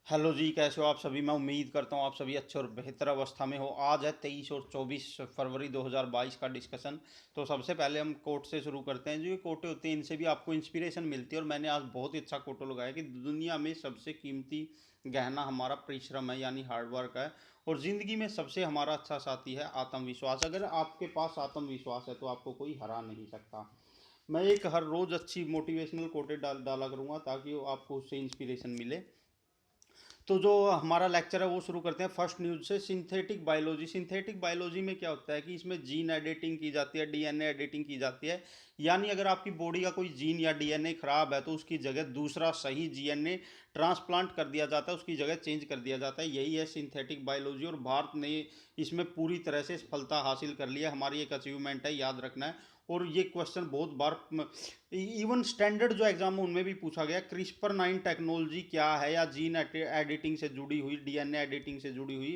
Hello जी, कैसे हो आप सभी। मैं उम्मीद करता हूँ आप सभी अच्छे और बेहतर अवस्था में हो। आज है 23 और 24 फरवरी 2022 का डिस्कशन। तो सबसे पहले हम कोट से शुरू करते हैं। जो ये कोटे होते हैं इनसे भी आपको इंस्पिरेशन मिलती है, और मैंने आज बहुत ही अच्छा कोटो लगाया कि दुनिया में सबसे कीमती गहना हमारा परिश्रम है, यानी हार्डवर्क है। और ज़िंदगी में सबसे हमारा अच्छा साथी है आत्मविश्वास। अगर आपके पास आत्मविश्वास है तो आपको कोई हरा नहीं सकता। मैं एक हर रोज़ अच्छी मोटिवेशनल कोटे डाला करूँगा ताकि आपको उससे इंस्पिरेशन मिले। तो जो हमारा लेक्चर है वो शुरू करते हैं फर्स्ट न्यूज से। Synthetic biology. सिंथेटिक बायोलॉजी में क्या होता है कि इसमें जीन एडिटिंग की जाती है, डीएनए एडिटिंग की जाती है। यानी अगर आपकी बॉडी का कोई जीन या डीएनए खराब है तो उसकी जगह दूसरा सही जीएनए ट्रांसप्लांट कर दिया जाता है, उसकी जगह चेंज कर दिया जाता है। यही है सिंथेटिक बायोलॉजी, और भारत ने इसमें पूरी तरह से सफलता हासिल कर लिया। हमारी एक अचीवमेंट है, याद रखना है। और ये क्वेश्चन बहुत बार इवन स्टैंडर्ड जो एग्जाम है उनमें भी पूछा गया। क्रिस्पर 9 टेक्नोलॉजी क्या है, या जीन एडिटिंग से जुड़ी हुई, डीएनए एडिटिंग से जुड़ी हुई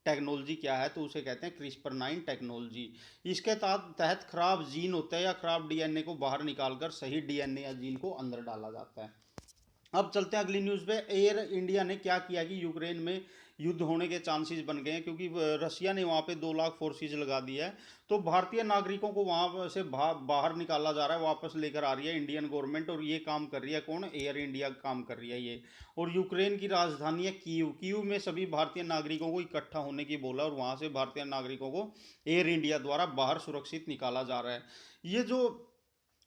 टेक्नोलॉजी क्या है, तो उसे कहते हैं क्रिस्पर 9 टेक्नोलॉजी। इसके तहत खराब जीन होता है या खराब डीएनए को बाहर निकालकर सही डीएनए या जीन को अंदर डाला जाता है। अब चलते हैं अगली न्यूज़ पे। एयर इंडिया ने क्या किया कि यूक्रेन में युद्ध होने के चांसेस बन गए हैं, क्योंकि रशिया ने वहाँ पे 2 लाख फोर्सेज लगा दी है। तो भारतीय नागरिकों को वहाँ से बाहर निकाला जा रहा है, वापस लेकर आ रही है इंडियन गवर्नमेंट। और ये काम कर रही है कौन? एयर इंडिया काम कर रही है ये। और यूक्रेन की राजधानी है कीव। कीव में सभी भारतीय नागरिकों को इकट्ठा होने की बोला, और वहाँ से भारतीय नागरिकों को एयर इंडिया द्वारा बाहर सुरक्षित निकाला जा रहा है। ये जो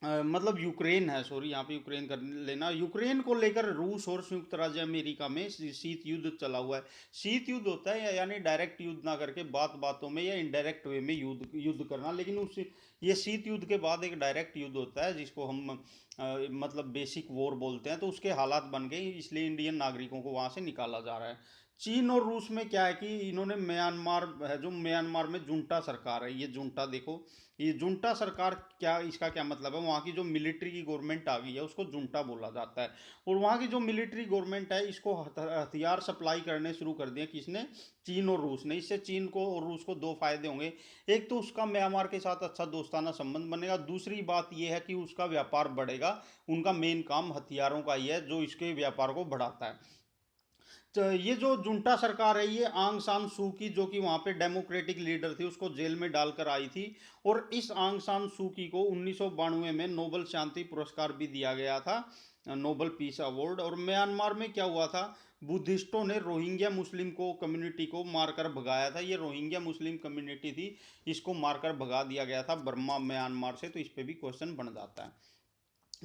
मतलब यूक्रेन है, सॉरी यहाँ पे यूक्रेन कर लेना। यूक्रेन को लेकर रूस और संयुक्त राज्य अमेरिका में शीत युद्ध चला हुआ है। शीत युद्ध होता है यानी डायरेक्ट युद्ध ना करके बात बातों में या इनडायरेक्ट वे में युद्ध युद्ध करना। लेकिन उस ये शीत युद्ध के बाद एक डायरेक्ट युद्ध होता है जिसको हम मतलब बेसिक वॉर बोलते हैं। तो उसके हालात बन गए, इसलिए इंडियन नागरिकों को वहाँ से निकाला जा रहा है। चीन और रूस में क्या है कि इन्होंने म्यांमार है, जो म्यांमार में जुंटा सरकार है, ये जुंटा देखो, ये जुंटा सरकार क्या, इसका क्या मतलब है? वहाँ की जो मिलिट्री की गवर्नमेंट आ गई है उसको जुंटा बोला जाता है। और वहाँ की जो मिलिट्री गवर्नमेंट है इसको हथियार सप्लाई करने शुरू कर दिए किसने? चीन और रूस ने। इससे चीन को और रूस को दो फायदे होंगे। एक तो उसका म्यांमार के साथ अच्छा दोस्ताना संबंध बनेगा, दूसरी बात यह है कि उसका व्यापार बढ़ेगा। उनका मेन काम हथियारों का ही है जो इसके व्यापार को बढ़ाता है। तो ये जो जुंटा सरकार है ये आंग सान सू की, जो कि वहाँ पे डेमोक्रेटिक लीडर थी, उसको जेल में डालकर आई थी। और इस आंग सान सू की को 1992 में नोबल शांति पुरस्कार भी दिया गया था, नोबल पीस अवार्ड। और म्यांमार में क्या हुआ था? बुद्धिस्टों ने रोहिंग्या मुस्लिम को कम्युनिटी को मारकर भगाया था। ये रोहिंग्या मुस्लिम कम्युनिटी थी, इसको मारकर भगा दिया गया था बर्मा म्यांमार से। तो इस पे भी क्वेश्चन बन जाता है।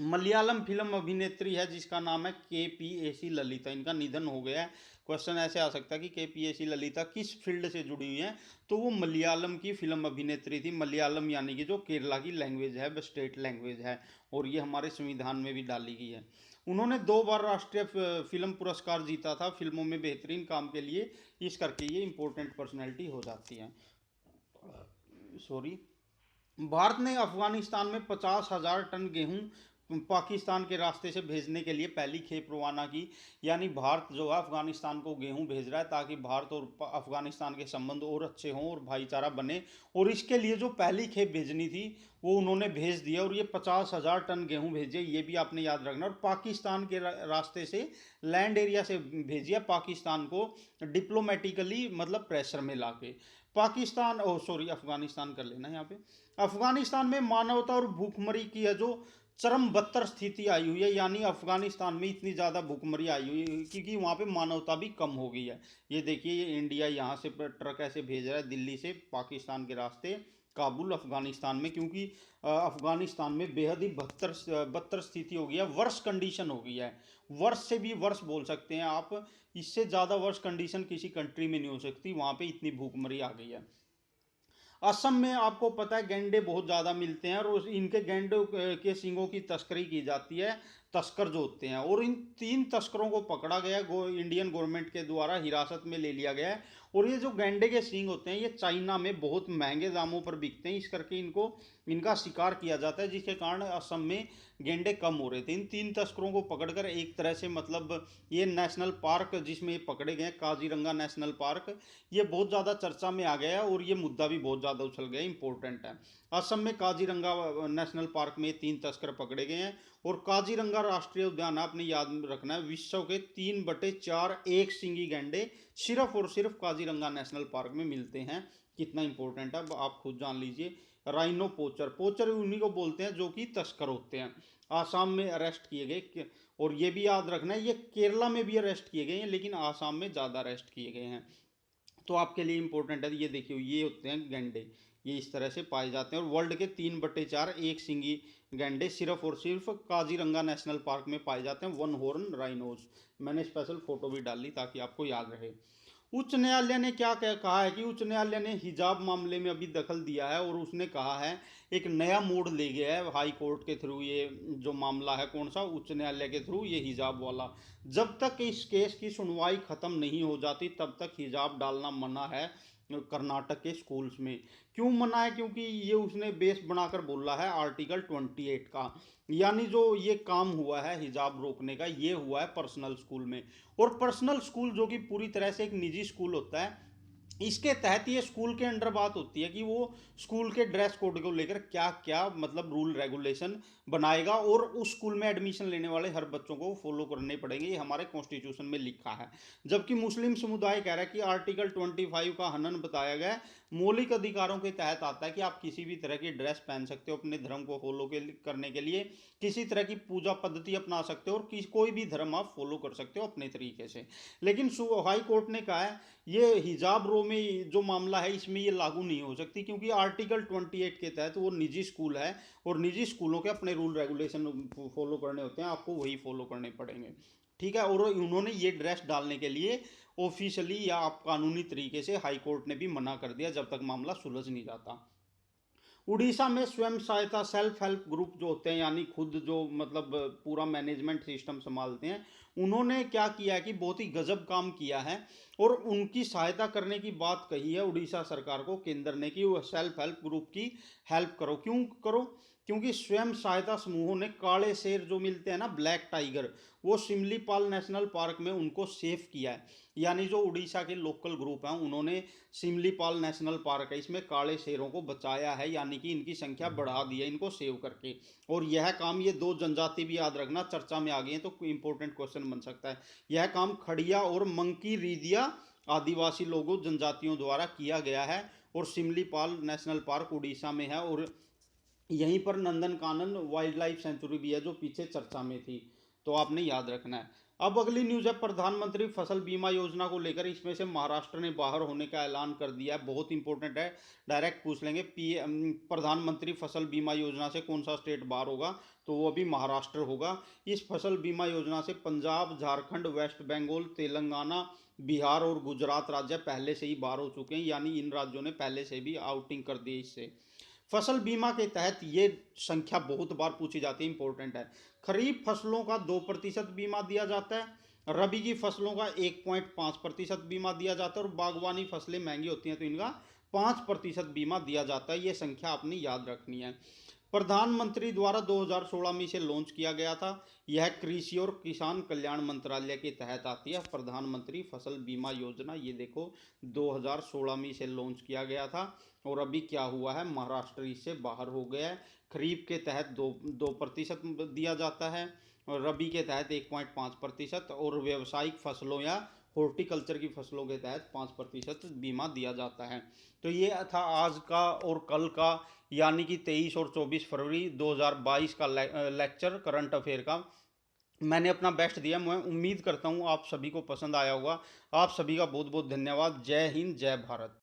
मलयालम फिल्म अभिनेत्री है जिसका नाम है के पी ए सी ललिता, इनका निधन हो गया है। क्वेश्चन ऐसे आ सकता है कि के पी ए सी ललिता किस फील्ड से जुड़ी हुई हैं? तो वो मलयालम की फिल्म अभिनेत्री थी। मलयालम यानी कि जो केरला की लैंग्वेज है, स्टेट लैंग्वेज है, और ये हमारे संविधान में भी डाली गई है। उन्होंने 2 बार राष्ट्रीय फिल्म पुरस्कार जीता था फिल्मों में बेहतरीन काम के लिए। इस करके ये इंपॉर्टेंट पर्सनैलिटी हो जाती है। सॉरी। भारत ने अफगानिस्तान में 50,000 टन गेहूं पाकिस्तान के रास्ते से भेजने के लिए पहली खेप रवाना की। यानी भारत जो है अफगानिस्तान को गेहूं भेज रहा है ताकि भारत और अफगानिस्तान के संबंध और अच्छे हों और भाईचारा बने। और इसके लिए जो पहली खेप भेजनी थी वो उन्होंने भेज दिया, और ये 50,000 टन गेहूं भेजे, ये भी आपने याद रखना। और पाकिस्तान के रास्ते से लैंड एरिया से भेजिया पाकिस्तान को डिप्लोमेटिकली, मतलब प्रेशर में लाके। पाकिस्तान, ओ सॉरी, अफगानिस्तान कर लेना यहाँ पे। अफगानिस्तान में मानवता और भूखमरी की है जो चरम बदतर स्थिति आई हुई है। यानी अफगानिस्तान में इतनी ज़्यादा भूखमरी आई हुई है क्योंकि वहाँ पे मानवता भी कम हो गई है। ये देखिए, ये इंडिया यहाँ से ट्रक ऐसे भेज रहा है दिल्ली से पाकिस्तान के रास्ते काबुल अफगानिस्तान में, क्योंकि अफगानिस्तान में बेहद ही बदतर बदतर स्थिति हो गई है, वर्ष कंडीशन हो गई है। वर्ष से भी वर्ष बोल सकते हैं आप। इससे ज़्यादा वर्ष कंडीशन किसी कंट्री में नहीं हो सकती, वहाँ पे इतनी भूखमरी आ गई है। असम में आपको पता है गैंडे बहुत ज़्यादा मिलते हैं, और इनके गैंडों के सींगों की तस्करी की जाती है, तस्कर जो होते हैं। और इन 3 तस्करों को पकड़ा गया, इंडियन गवर्नमेंट के द्वारा हिरासत में ले लिया गया है। और ये जो गैंडे के सींग होते हैं ये चाइना में बहुत महंगे दामों पर बिकते हैं, इस करके इनको इनका शिकार किया जाता है, जिसके कारण असम में गेंडे कम हो रहे थे। इन 3 तस्करों को पकड़कर एक तरह से, मतलब ये नेशनल पार्क जिसमें ये पकड़े गए काजीरंगा नेशनल पार्क, ये बहुत ज़्यादा चर्चा में आ गया है, और ये मुद्दा भी बहुत ज़्यादा उछल गया, इंपॉर्टेंट है। असम में काजीरंगा नेशनल पार्क में 3 तस्कर पकड़े गए हैं। और काजीरंगा राष्ट्रीय उद्यान है, आपने याद रखना है, विश्व के 3/4 एक सिंगी गैंडे सिर्फ और सिर्फ काजीरंगा नेशनल पार्क में मिलते हैं। कितना इंपॉर्टेंट है अब आप खुद जान लीजिए। राइनो पोचर, पोचर उन्हीं को बोलते हैं जो कि तस्कर होते हैं, आसाम में अरेस्ट किए गए। और ये भी याद रखना है, ये केरला में भी अरेस्ट किए गए हैं लेकिन आसाम में ज़्यादा अरेस्ट किए गए हैं। तो आपके लिए इंपॉर्टेंट है, ये देखिए ये होते हैं गैंडे, ये इस तरह से पाए जाते हैं। और वर्ल्ड के 3/4 एक सिंगी गैंडे सिर्फ और सिर्फ काजीरंगा नेशनल पार्क में पाए जाते हैं, वन हॉर्न राइनोज। मैंने स्पेशल फोटो भी डाली ताकि आपको याद रहे। उच्च न्यायालय ने क्या कहा है कि उच्च न्यायालय ने हिजाब मामले में अभी दखल दिया है और उसने कहा है, एक नया मोड़ ले गया है हाई कोर्ट के थ्रू। ये जो मामला है कौन सा, उच्च न्यायालय के थ्रू, ये हिजाब वाला। जब तक इस केस की सुनवाई खत्म नहीं हो जाती तब तक हिजाब डालना मना है कर्नाटक के स्कूल्स में। क्यों मना है, क्योंकि ये उसने बेस बनाकर बोला है आर्टिकल 28 का। यानी जो ये काम हुआ है हिजाब रोकने का, ये हुआ है पर्सनल स्कूल में। और पर्सनल स्कूल जो कि पूरी तरह से एक निजी स्कूल होता है, इसके तहत ये स्कूल के अंडर बात होती है कि वो स्कूल के ड्रेस कोड को लेकर क्या क्या मतलब रूल रेगुलेशन बनाएगा, और उस स्कूल में एडमिशन लेने वाले हर बच्चों को फॉलो करने पड़ेंगे, ये हमारे कॉन्स्टिट्यूशन में लिखा है। जबकि मुस्लिम समुदाय कह रहा है कि आर्टिकल 25 का हनन बताया गया है, मौलिक अधिकारों के तहत आता है कि आप किसी भी तरह की ड्रेस पहन सकते हो अपने धर्म को फॉलो करने के लिए, किसी तरह की पूजा पद्धति अपना सकते हो, और कोई भी धर्म आप फॉलो कर सकते हो अपने तरीके से। लेकिन हाई कोर्ट ने कहा है ये हिजाब रो में जो मामला है इसमें ये लागू नहीं हो सकती, क्योंकि आर्टिकल 28 के तहत वो निजी स्कूल है और निजी स्कूलों के अपने रूल रेगुलेशन फॉलो करने होते हैं, आपको वही फॉलो करने पड़ेंगे। ठीक है। और उन्होंने ये ड्रेस डालने के लिए ऑफिशियली या आप कानूनी तरीके से हाई कोर्ट ने भी मना कर दिया जब तक मामला सुलझ नहीं जाता। उड़ीसा में स्वयं सहायता सेल्फ हेल्प ग्रुप जो होते हैं, यानी खुद जो मतलब पूरा मैनेजमेंट सिस्टम संभालते हैं, उन्होंने क्या किया है कि बहुत ही गजब काम किया है और उनकी सहायता करने की बात कही है उड़ीसा सरकार को केंद्र ने कि वो सेल्फ हेल्प ग्रुप की हेल्प करो। क्यों करो, क्योंकि स्वयं सहायता समूहों ने काले शेर जो मिलते हैं ना, ब्लैक टाइगर, वो सिमलीपाल नेशनल पार्क में उनको सेफ किया है। यानी जो उड़ीसा के लोकल ग्रुप हैं उन्होंने सिमलीपाल नेशनल पार्क है इसमें काले शेरों को बचाया है, यानी कि इनकी संख्या बढ़ा दी है इनको सेव करके। और यह काम, ये दो जनजाति भी याद रखना चर्चा में आ गई है तो इंपॉर्टेंट क्वेश्चन बन सकता है, यह काम खड़िया और मंकी रीदिया आदिवासी लोगों जनजातियों द्वारा किया गया है। और सिमलीपाल नेशनल पार्क उड़ीसा में है और यहीं पर Nandan Kanan wild life sanctuary भी है जो पीछे चर्चा में थी, तो आपने याद रखना है। अब अगली न्यूज़ है प्रधानमंत्री फसल बीमा योजना को लेकर, इसमें से महाराष्ट्र ने बाहर होने का ऐलान कर दिया है, बहुत इंपॉर्टेंट है, डायरेक्ट पूछ लेंगे। प्रधानमंत्री फसल बीमा योजना से कौन सा स्टेट बाहर होगा, तो वो अभी महाराष्ट्र होगा। इस फसल बीमा योजना से पंजाब, झारखंड, वेस्ट बंगाल, तेलंगाना, बिहार और गुजरात राज्य पहले से ही बाहर हो चुके हैं, यानी इन राज्यों ने पहले से भी आउटिंग कर दी इससे। फसल बीमा के तहत ये संख्या बहुत बार पूछी जाती है, इंपॉर्टेंट है। खरीफ फसलों का 2% बीमा दिया जाता है, रबी की फसलों का 1.5% बीमा दिया जाता है, और बागवानी फसलें महंगी होती हैं तो इनका 5% बीमा दिया जाता है। ये संख्या आपने याद रखनी है। प्रधानमंत्री द्वारा 2016 में इसे लॉन्च किया गया था। यह कृषि और किसान कल्याण मंत्रालय के तहत आती है प्रधानमंत्री फसल बीमा योजना। ये देखो 2016 में इसे लॉन्च किया गया था और अभी क्या हुआ है, महाराष्ट्र इससे बाहर हो गया है। खरीफ के तहत 2% दिया जाता है और रबी के तहत 1.5%, और व्यावसायिक फसलों या हॉर्टिकल्चर की फसलों के तहत 5% बीमा दिया जाता है। तो ये था आज का और कल का, यानी कि 23 और 24 फरवरी 2022 का लेक्चर करंट अफेयर का। मैंने अपना बेस्ट दिया, मैं उम्मीद करता हूँ आप सभी को पसंद आया होगा। आप सभी का बहुत बहुत धन्यवाद। जय हिंद, जय भारत।